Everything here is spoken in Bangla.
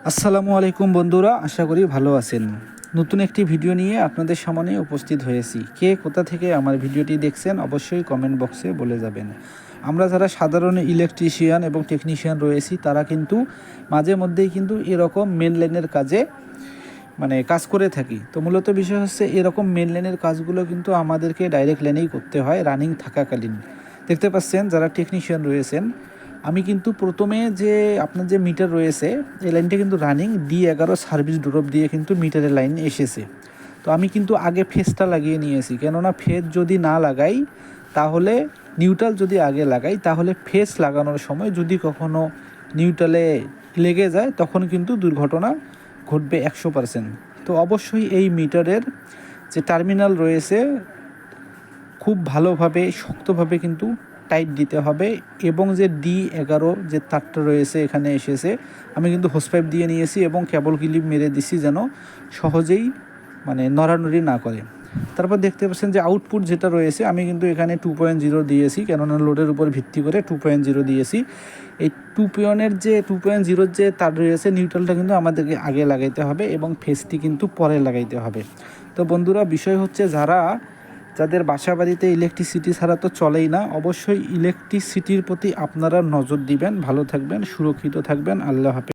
আসসালামু আলাইকুম বন্ধুরা, আশা করি ভালো আছেন। নতুন একটি ভিডিও নিয়ে আপনাদের সামনে উপস্থিত হয়েছি। কে কোথা থেকে আমার ভিডিওটি দেখছেন অবশ্যই কমেন্ট বক্সে বলে যাবেন। আমরা যারা সাধারণ ইলেকট্রিশিয়ান এবং টেকনিশিয়ান রয়েছি তারা কিন্তু মাঝে মধ্যেই কিন্তু এরকম মেন লাইনের কাজে কাজ করে থাকি। তো মূলত বিষয় হচ্ছে এরকম মেন লাইনের কাজগুলো কিন্তু আমাদেরকে ডাইরেক্ট লাইনেই করতে হয় রানিং থাকাকালীন। দেখতে পাচ্ছেন যারা টেকনিশিয়ান রয়েছেন, আমি কিন্তু প্রথমে যে আপনার যে মিটার রয়েছে এই লাইনটা কিন্তু রানিং D11 সার্ভিস ড্রপ দিয়ে কিন্তু মিটারের লাইন এসেছে। তো আমি কিন্তু আগে ফেজটা লাগিয়ে নিয়েছি, কেননা ফেজ যদি না লাগাই তাহলে নিউট্রাল যদি আগে লাগাই তাহলে ফেজ লাগানোর সময় যদি কখনো নিউট্রালে লেগে যায় তখন কিন্তু দুর্ঘটনা ঘটবে 100%। তো অবশ্যই এই মিটারের যে টার্মিনাল রয়েছে খুব ভালোভাবে শক্তভাবে কিন্তু টাইট দিতে হবে, এবং যে D11 যে তারটা রয়েছে এখানে এসেছে আমি কিন্তু হোস পাইপ দিয়ে নিয়েছি এবং কেবল ক্লিপ মেরে দিছি যেন সহজেই নড়ানড়ি না করে। তারপর দেখতে পাচ্ছেন যে আউটপুট যেটা রয়েছে আমি কিন্তু এখানে 2.0 দিয়েছি, কেননা লোডের উপর ভিত্তি করে 2.0 দিয়েছি। এই 2.0 যে তার রয়েছে নিউট্রালটা কিন্তু আমাদেরকে আগে লাগাইতে হবে এবং ফেসটি কিন্তু পরে লাগাইতে হবে। তো বন্ধুরা, বিষয় হচ্ছে যাদের বাসা বাড়িতে ইলেকট্রিসিটি ছাড়া তো চলেই না, অবশ্যই ইলেকট্রিসিটির প্রতি আপনারা নজর দিবেন। ভালো থাকবেন, সুরক্ষিত থাকবেন। আল্লাহ হাফেজ।